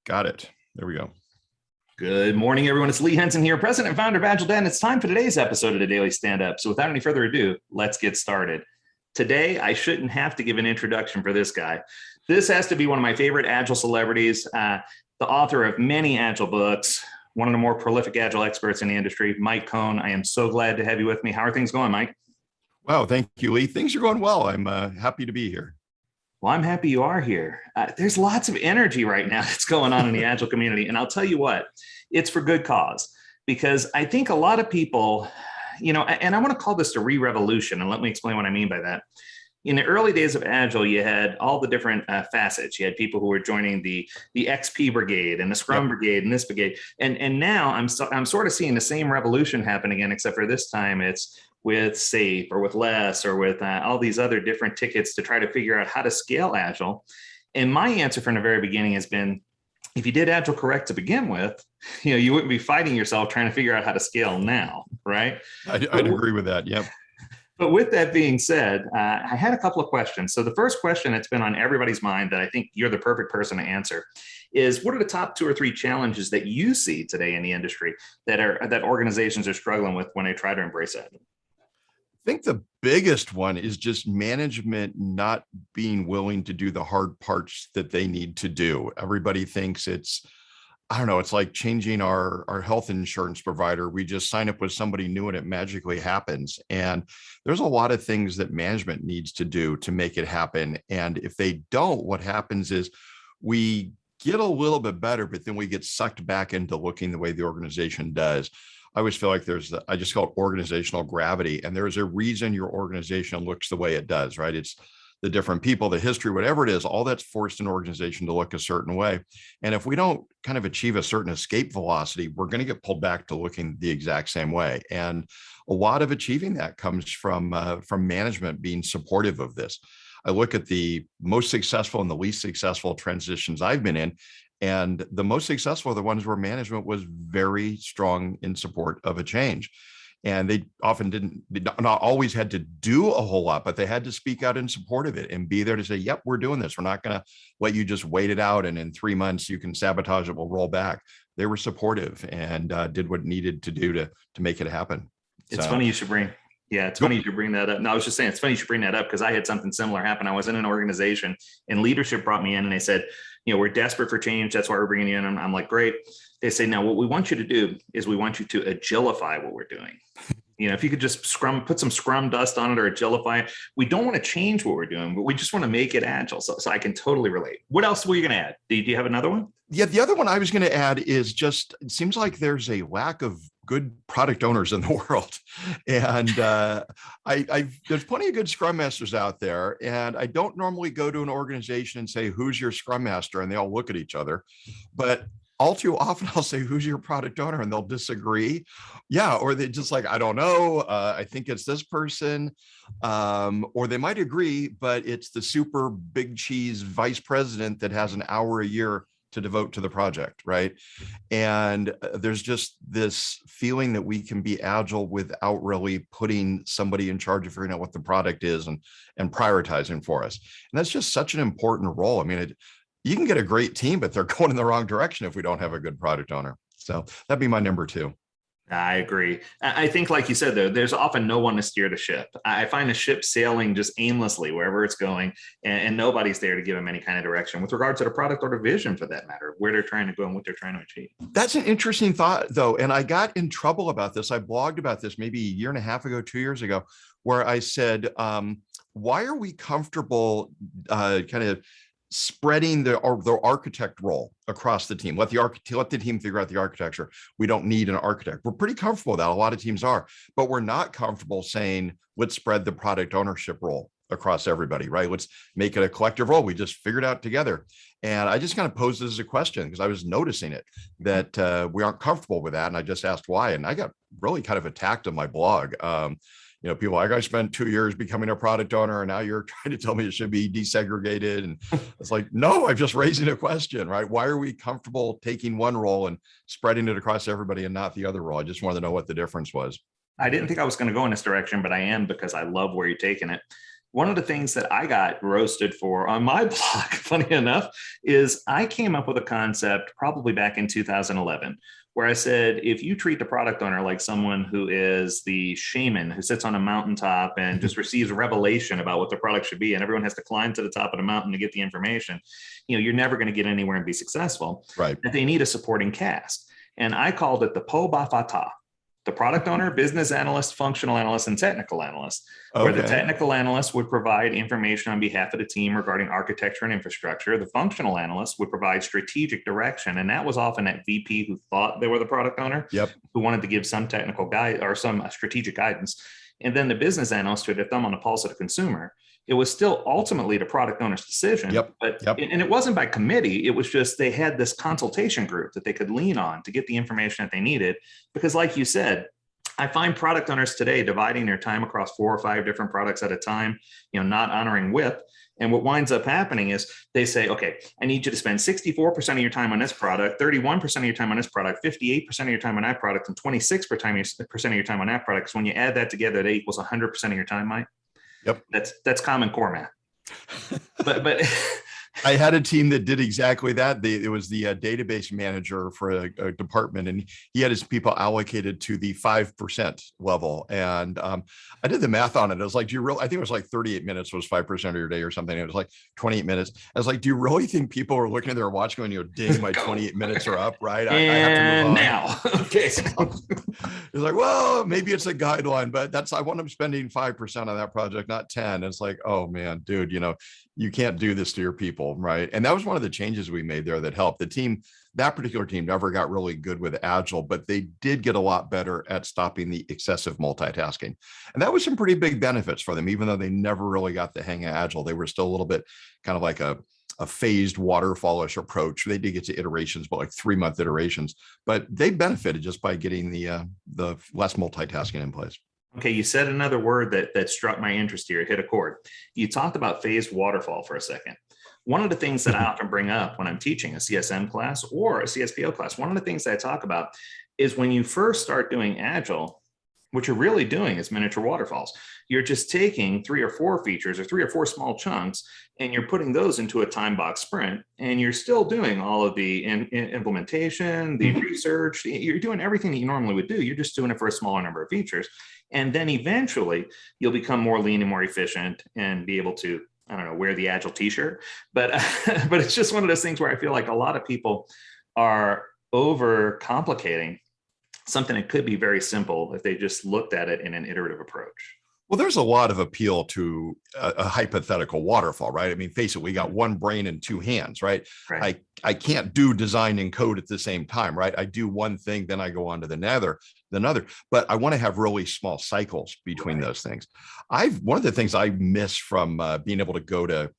Got it. There we go. Good morning, everyone. It's Lee Henson here, president and founder of Agiledad, and it's time for today's episode of the Daily Stand-Up. So without any further ado, let's get started. Today, I shouldn't have to give an introduction for this guy. This has to be one of my favorite Agile celebrities, the author of many Agile books, one of the more prolific Agile experts in the industry, Mike Cohn. I am so glad to have you with me. How are things going, Mike? Wow, thank you, Lee. Things are going well. I'm happy to be here. Well, I'm happy you are here. There's lots of energy right now that's going on in the Agile community. And I'll tell you what, it's for good cause, because I think a lot of people, and I want to call this the re-revolution. And let me explain what I mean by that. In the early days of Agile, you had all the different facets. You had people who were joining the XP brigade and the Scrum brigade and this brigade. And now I'm sort of seeing the same revolution happen again, except for this time it's with SAFe or with Less or with all these other different tickets to try to figure out how to scale Agile. And my answer from the very beginning has been, if you did Agile correct to begin with, you wouldn't be fighting yourself trying to figure out how to scale now, right? I'd agree with that. Yep. But with that being said, I had a couple of questions. So the first question that's been on everybody's mind that I think you're the perfect person to answer is, what are the top 2 or 3 challenges that you see today in the industry that organizations are struggling with when they try to embrace Agile? I think the biggest one is just management not being willing to do the hard parts that they need to do. Everybody thinks it's like changing our health insurance provider. We just sign up with somebody new and it magically happens. And there's a lot of things that management needs to do to make it happen. And if they don't, what happens is we get a little bit better, but then we get sucked back into looking the way the organization does. I always feel like I just call it organizational gravity. And there's a reason your organization looks the way it does, right? It's the different people, the history, whatever it is, all that's forced an organization to look a certain way. And if we don't kind of achieve a certain escape velocity, we're going to get pulled back to looking the exact same way. And a lot of achieving that comes from management being supportive of this. I look at the most successful and the least successful transitions I've been in, and the most successful are the ones where management was very strong in support of a change. And they often not always had to do a whole lot, but they had to speak out in support of it and be there to say, yep, we're doing this. We're not going to let you just wait it out. And in 3 months, you can sabotage it, we'll roll back. They were supportive and did what needed to do to make it happen. It's funny you should bring. Yeah, it's funny you should bring that up. No, I was just saying, it's funny you should bring that up because I had something similar happen. I was in an organization and leadership brought me in and they said, we're desperate for change. That's why we're bringing you in. And I'm like, great. They say, now what we want you to do is we want you to agilify what we're doing. If you could just put some Scrum dust on it or agilify it. We don't want to change what we're doing, but we just want to make it Agile. So I can totally relate. What else were you going to add? Do you have another one? Yeah, the other one I was going to add is just, it seems like there's a lack of good product owners in the world. And there's plenty of good Scrum Masters out there. And I don't normally go to an organization and say, who's your Scrum Master? And they all look at each other. But all too often I'll say, who's your product owner? And they'll disagree. Yeah. Or they just like, I don't know. I think it's this person. Or they might agree, but it's the super big cheese vice president that has an hour a year to devote to the project, right? And there's just this feeling that we can be Agile without really putting somebody in charge of figuring out what the product is and prioritizing for us. And that's just such an important role. I mean, you can get a great team, but they're going in the wrong direction if we don't have a good product owner. So that'd be my number 2. I agree. I think, like you said, though, there's often no one to steer the ship. I find the ship sailing just aimlessly wherever it's going, and nobody's there to give them any kind of direction with regard to the product or the vision, for that matter, where they're trying to go and what they're trying to achieve. That's an interesting thought, though. And I got in trouble about this. I blogged about this maybe a year and a half ago, 2 years ago, where I said, why are we comfortable kind of spreading the architect role across the team? Let the team figure out the architecture. We don't need an architect. We're pretty comfortable with that. A lot of teams are, but we're not comfortable saying, let's spread the product ownership role across everybody, right? Let's make it a collective role. We just figured out together. And I just kind of posed this as a question because I was noticing it, that we aren't comfortable with that. And I just asked why. And I got really kind of attacked on my blog. People like, I spent 2 years becoming a product owner and now you're trying to tell me it should be desegregated. And it's like, no, I'm just raising a question, right? Why are we comfortable taking one role and spreading it across everybody and not the other role? I just wanted to know what the difference was. I didn't think I was going to go in this direction, but I am, because I love where you're taking it. One of the things that I got roasted for on my blog, funny enough, is I came up with a concept probably back in 2011, where I said, if you treat the product owner like someone who is the shaman who sits on a mountaintop and just receives revelation about what the product should be, and everyone has to climb to the top of the mountain to get the information, you're never going to get anywhere and be successful. Right. That they need a supporting cast. And I called it the PoBaffa, the product owner, business analyst, functional analyst, and technical analyst, where the technical analyst would provide information on behalf of the team regarding architecture and infrastructure. The functional analyst would provide strategic direction. And that was often that VP who thought they were the product owner, who wanted to give some technical guide or some strategic guidance. And then the business analyst who had a thumb on the pulse of the consumer. It was still ultimately the product owner's decision, and it wasn't by committee. It was just they had this consultation group that they could lean on to get the information that they needed. Because like you said, I find product owners today dividing their time across 4 or 5 different products at a time, not honoring WIP. And what winds up happening is they say, okay, I need you to spend 64% of your time on this product, 31% of your time on this product, 58% of your time on that product, and 26% of your time on that product. Because when you add that together, that equals 100% of your time, Mike. Yep. That's Common Core math. But I had a team that did exactly that. It was the database manager for a department, and he had his people allocated to the 5% level. And I did the math on it. I was like, I think it was like 38 minutes was 5% of your day or something. It was like 28 minutes. I was like, do you really think people are looking at their watch going, ding, my 28 minutes are up, right? I have to move on. Now. Okay. It's like, well, maybe it's a guideline, but I want them spending 5% on that project, not 10. It's like, oh man, dude, you can't do this to your people, right? And that was one of the changes we made there that helped. That particular team never got really good with Agile, but they did get a lot better at stopping the excessive multitasking. And that was some pretty big benefits for them, even though they never really got the hang of Agile. They were still a little bit kind of like a phased waterfallish approach. They did get to iterations, but like 3-month iterations, but they benefited just by getting the less multitasking in place. Okay, you said another word that struck my interest here, hit a chord. You talked about phased waterfall for a second. One of the things that I often bring up when I'm teaching a CSM class or a CSPO class, one of the things that I talk about is when you first start doing Agile, what you're really doing is miniature waterfalls. You're just taking 3 or 4 features or 3 or 4 small chunks, and you're putting those into a time box sprint, and you're still doing all of the implementation, the research. You're doing everything that you normally would do. You're just doing it for a smaller number of features. And then eventually you'll become more lean and more efficient and be able to, wear the Agile t-shirt. But it's just one of those things where I feel like a lot of people are over complicating something that could be very simple if they just looked at it in an iterative approach. Well, there's a lot of appeal to a hypothetical waterfall, right? I mean, face it, we got one brain and 2 hands, right? I can't do design and code at the same time, right? I do one thing, then I go on to another, but I want to have really small cycles between those things. One of the things I miss from being able to go to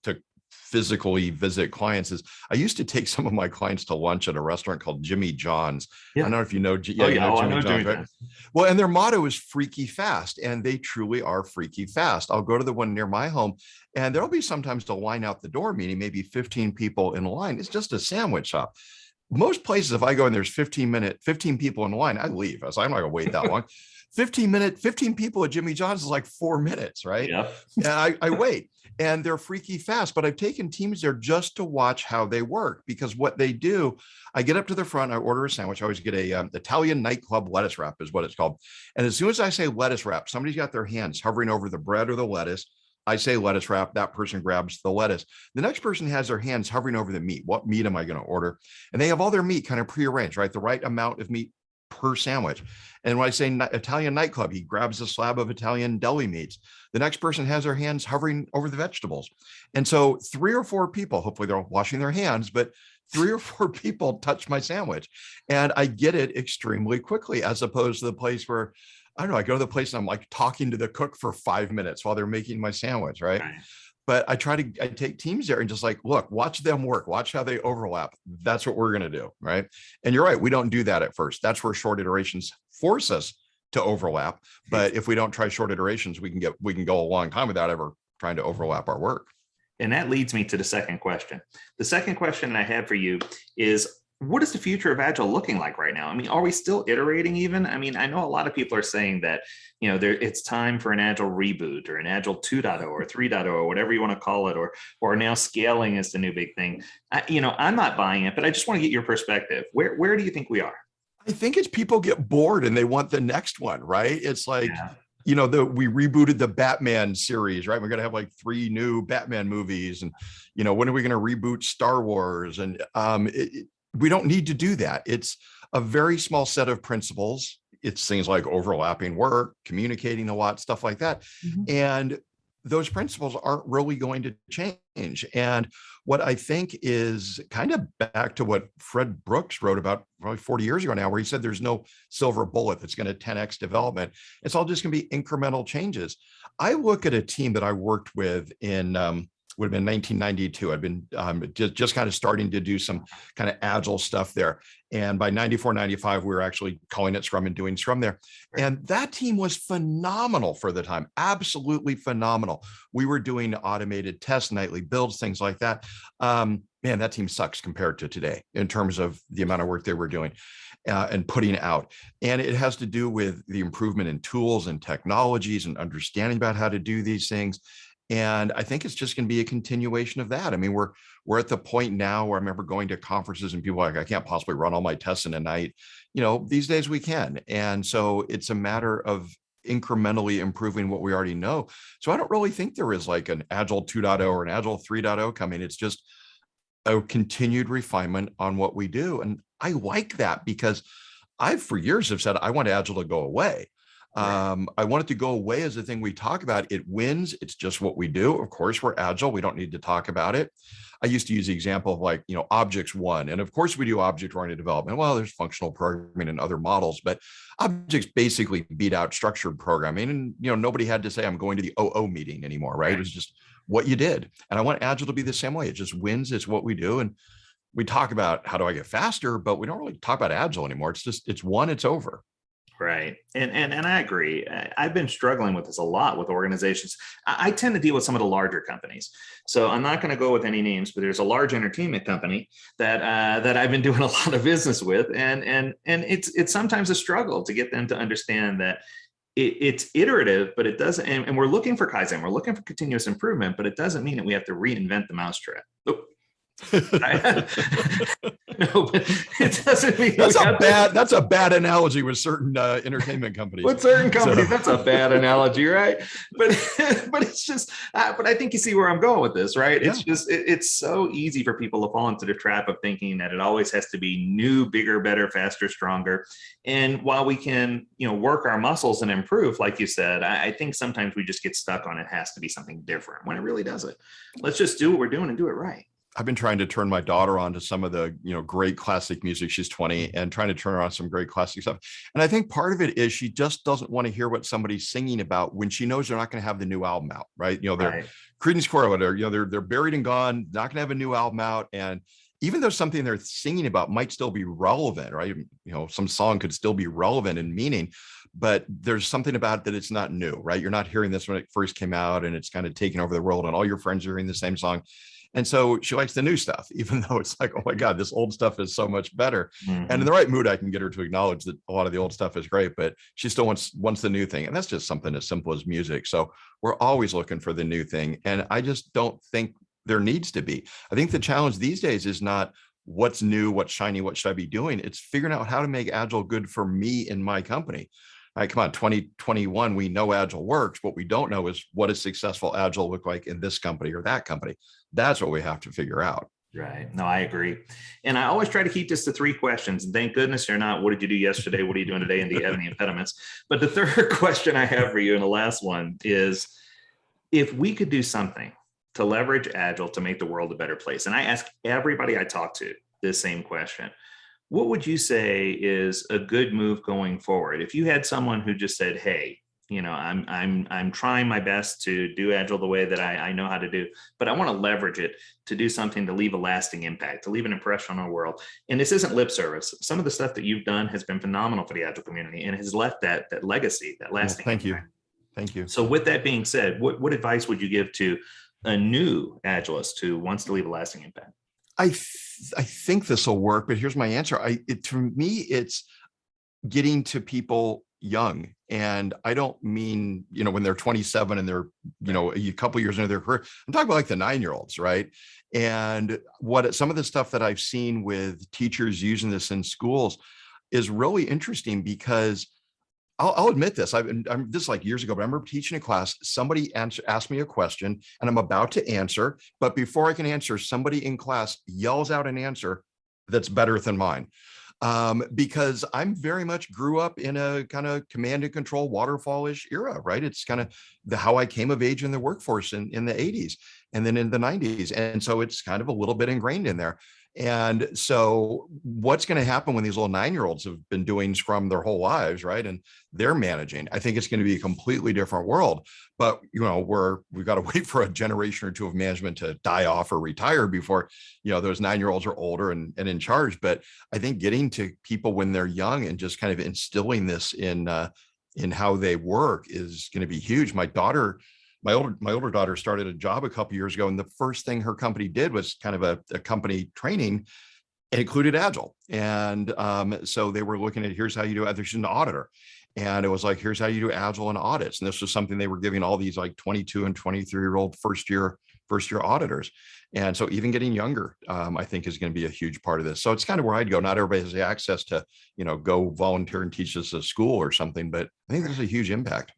physically visit clients is I used to take some of my clients to lunch at a restaurant called Jimmy John's. I don't know if you know. Jimmy John's, right? Well, and their motto is freaky fast, and they truly are freaky fast. I'll go to the one near my home, and there'll be sometimes a line out the door, meaning maybe 15 people in line. It's just a sandwich shop. Most places, if I go and there's 15 people in line, I leave. I'm not gonna wait that long. 15 people at Jimmy John's is like 4 minutes, right? Yeah. And I wait, and they're freaky fast, but I've taken teams there just to watch how they work, because what they do, I get up to the front, I order a sandwich. I always get a Italian nightclub lettuce wrap is what it's called. And as soon as I say lettuce wrap, somebody's got their hands hovering over the bread or the lettuce. I say lettuce wrap, that person grabs the lettuce. The next person has their hands hovering over the meat. What meat am I going to order? And they have all their meat kind of prearranged, right? The right amount of meat per sandwich. And when I say Italian nightclub, he grabs a slab of Italian deli meats. The next person has their hands hovering over the vegetables. And so 3 or 4 people, hopefully they're washing their hands, but 3 or 4 people touch my sandwich, and I get it extremely quickly, as opposed to the place where, I don't know, I go to the place and I'm like talking to the cook for 5 minutes while they're making my sandwich, right? But I take teams there and just like, look, watch them work, watch how they overlap. That's what we're going to do, right? And you're right, we don't do that at first. That's where short iterations force us to overlap. But if we don't try short iterations, we can go a long time without ever trying to overlap our work. And that leads me to the second question. The second question I have for you is, what is the future of Agile looking like right now? I mean, are we still iterating even? I mean, I know a lot of people are saying that, it's time for an Agile reboot or an Agile 2.0 or 3.0 or whatever you want to call it, or now scaling is the new big thing. I'm not buying it, but I just want to get your perspective. Where do you think we are? I think it's people get bored and they want the next one, right? It's like, Yeah. we rebooted the Batman series, right? We're going to have like 3 new Batman movies. And, when are we going to reboot Star Wars? And we don't need to do that. It's a very small set of principles. It's things like overlapping work, communicating a lot, stuff like that. Mhm. And those principles aren't really going to change. And what I think is kind of back to what Fred Brooks wrote about probably 40 years ago now, where he said there's no silver bullet that's going to 10x development. It's all just going to be incremental changes. I look at a team that I worked with in would have been 1992. I'd been just kind of starting to do some kind of agile stuff there. And by 94, 95, we were actually calling it Scrum and doing Scrum there. And that team was phenomenal for the time, absolutely phenomenal. We were doing automated tests, nightly builds, things like that. Man, that team sucks compared to today in terms of the amount of work they were doing and putting out. And it has to do with the improvement in tools and technologies and understanding about how to do these things. And I think it's just going to be a continuation of that. I mean, we're at the point now where I remember going to conferences and people are like, I can't possibly run all my tests in a night. These days we can. And so it's a matter of incrementally improving what we already know. So I don't really think there is like an Agile 2.0 or an Agile 3.0 coming. It's just a continued refinement on what we do. And I like that because I've for years have said, I want Agile to go away. I want it to go away as a thing we talk about. It wins. It's just what we do. Of course, we're Agile. We don't need to talk about it. I used to use the example of like, objects one. And of course we do object-oriented development. Well, there's functional programming and other models, but objects basically beat out structured programming. And, nobody had to say, I'm going to the OO meeting anymore, right? It was just what you did. And I want Agile to be the same way. It just wins. It's what we do. And we talk about how do I get faster, but we don't really talk about Agile anymore. It's won, it's over. Right. And I agree. I've been struggling with this a lot with organizations. I tend to deal with some of the larger companies. So I'm not going to go with any names, but there's a large entertainment company that I've been doing a lot of business with. And it's sometimes a struggle to get them to understand that it's iterative, but it doesn't. And we're looking for Kaizen. We're looking for continuous improvement, but it doesn't mean that we have to reinvent the mousetrap. Oh. No, but it doesn't mean that's a bad analogy with certain entertainment companies. With certain companies, that's a bad analogy, right? But it's just, but I think you see where I'm going with this, right? It's just, it's so easy for people to fall into the trap of thinking that it always has to be new, bigger, better, faster, stronger. And while we can, work our muscles and improve, like you said, I think sometimes we just get stuck on it has to be something different when it really doesn't. Let's just do what we're doing and do it right. I've been trying to turn my daughter on to some of the, great classic music. She's 20 and trying to turn her on some great classic stuff. And I think part of it is she just doesn't want to hear what somebody's singing about when she knows they're not going to have the new album out, right? They're Right. Creedence Clearwater, they're buried and gone, not going to have a new album out. And even though something they're singing about might still be relevant, right? Some song could still be relevant in meaning, but there's something about it that it's not new, right? You're not hearing this when it first came out and it's kind of taking over the world and all your friends are hearing the same song. And so she likes the new stuff, even though it's like, oh my God, this old stuff is so much better. Mm-hmm. And in the right mood, I can get her to acknowledge that a lot of the old stuff is great, but she still wants the new thing. And that's just something as simple as music. So we're always looking for the new thing. And I just don't think there needs to be. I think the challenge these days is not what's new, what's shiny, what should I be doing? It's figuring out how to make Agile good for me in my company. All right, come on, 2021, we know Agile works. What we don't know is what does successful Agile look like in this company or that company. That's what we have to figure out. Right. No, I agree. And I always try to keep this to 3 questions. And thank goodness they're not, what did you do yesterday? What are you doing today? And do you have any impediments? But the third question I have for you and the last one is, if we could do something to leverage Agile to make the world a better place, and I ask everybody I talk to this same question, what would you say is a good move going forward? If you had someone who just said, hey, I'm trying my best to do Agile the way that I know how to do, but I want to leverage it to do something to leave a lasting impact, to leave an impression on the world. And this isn't lip service. Some of the stuff that you've done has been phenomenal for the Agile community and has left that legacy, that lasting impact. Thank you. Thank you. So with that being said, what advice would you give to a new Agilist who wants to leave a lasting impact? I I think this will work, but here's my answer. To me, it's getting to people young. And I don't mean, when they're 27 and they're, a couple years into their career. I'm talking about like the 9-year-olds, right? And some of the stuff that I've seen with teachers using this in schools is really interesting, because I'll admit this. This is like years ago, but I remember teaching a class. Somebody asked me a question and I'm about to answer, but before I can answer, somebody in class yells out an answer that's better than mine. Because I'm very much grew up in a kind of command and control waterfall-ish era, right? It's kind of how I came of age in the workforce in the 80s and then in the 90s. And so it's kind of a little bit ingrained in there. And so what's going to happen when these little 9-year-olds have been doing Scrum their whole lives, right? And they're managing, I think it's going to be a completely different world. But, we've got to wait for a generation or two of management to die off or retire before, those 9-year-olds are older and in charge. But I think getting to people when they're young and just kind of instilling this in how they work is going to be huge. My older daughter started a job a couple years ago, and the first thing her company did was kind of a company training. It included Agile. And so they were looking at, here's how you do it. She's an auditor. And it was like, here's how you do Agile and audits. And this was something they were giving all these like 22 and 23-year-old first year auditors. And so even getting younger, I think is going to be a huge part of this. So it's kind of where I'd go. Not everybody has the access to, go volunteer and teach this at school or something, but I think there's a huge impact.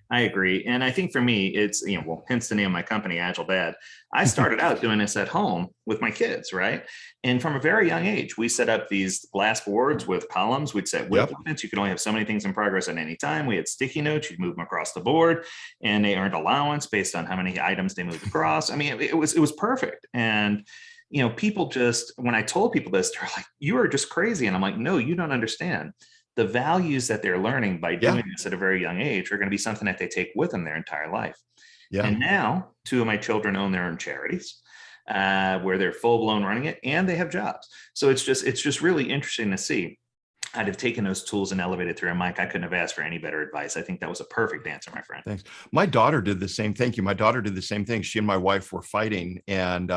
I agree. And I think for me, it's, hence the name of my company, Agiledad. I started out doing this at home with my kids, right? And from a very young age, we set up these glass boards with columns. We'd set width limits. You could only have so many things in progress at any time. We had sticky notes. You'd move them across the board, and they earned allowance based on how many items they moved across. I mean, it was perfect. And people just, when I told people this, they're like, "You are just crazy." And I'm like, "No, you don't understand. The values that they're learning by doing this at a very young age are going to be something that they take with them their entire life." Yeah. And now 2 of my children own their own charities where they're full blown running it, and they have jobs. So it's just really interesting to see. I'd have taken those tools and elevated through. And Mike, I couldn't have asked for any better advice. I think that was a perfect answer, my friend. Thanks. My daughter did the same. Thank you. My daughter did the same thing. She and my wife were fighting, and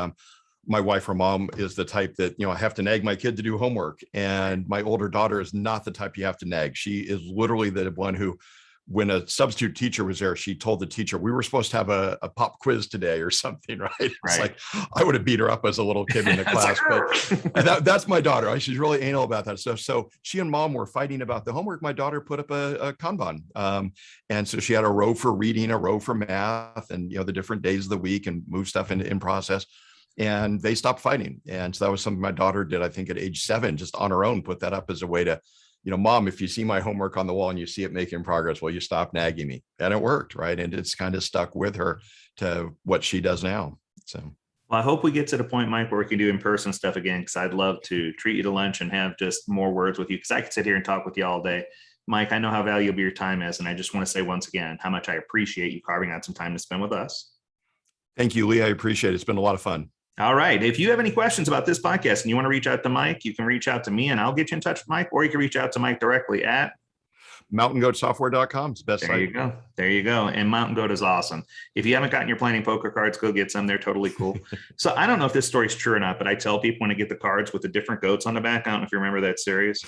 my wife, her mom, is the type that, I have to nag my kid to do homework. And my older daughter is not the type you have to nag. She is literally the one who, when a substitute teacher was there, she told the teacher, we were supposed to have a pop quiz today or something, right? It's like, I would have beat her up as a little kid in the class, but that's my daughter. She's really anal about that stuff. So she and mom were fighting about the homework. My daughter put up a Kanban. And so she had a row for reading, a row for math, and, the different days of the week, and move stuff in process. And they stopped fighting. And so that was something my daughter did, I think at age 7, just on her own, put that up as a way to, Mom, if you see my homework on the wall and you see it making progress, will you stop nagging me? And it worked, right? And it's kind of stuck with her to what she does now. So, well, I hope we get to the point, Mike, where we can do in-person stuff again, because I'd love to treat you to lunch and have just more words with you, because I could sit here and talk with you all day. Mike, I know how valuable your time is. And I just want to say once again, how much I appreciate you carving out some time to spend with us. Thank you, Lee. I appreciate it. It's been a lot of fun. All right. If you have any questions about this podcast and you want to reach out to Mike, you can reach out to me and I'll get you in touch with Mike, or you can reach out to Mike directly at mountaingoatsoftware.com. It's the best site. There you go. And Mountain Goat is awesome. If you haven't gotten your planning poker cards, go get some. They're totally cool. So I don't know if this story's true or not, but I tell people when I get the cards with the different goats on the back, I don't know if you remember that series,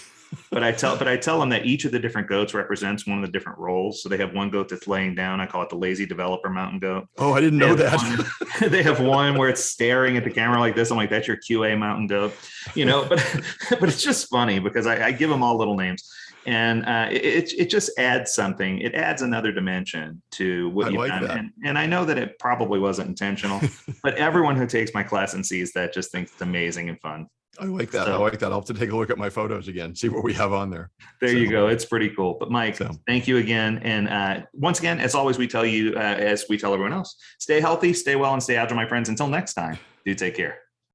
but I tell them that each of the different goats represents one of the different roles. So they have one goat that's laying down. I call it the lazy developer mountain goat. Oh, I didn't know that. They have one where it's staring at the camera like this. I'm like, that's your QA mountain goat, but it's just funny because I give them all little names. And it just adds something. It adds another dimension to what you've done. And I know that it probably wasn't intentional, but everyone who takes my class and sees that just thinks it's amazing and fun. I like that. I'll have to take a look at my photos again, see what we have on there. There you go. It's pretty cool. But Mike, thank you again. And once again, as always, we tell you, as we tell everyone else, stay healthy, stay well, and stay agile, my friends. Until next time, do take care.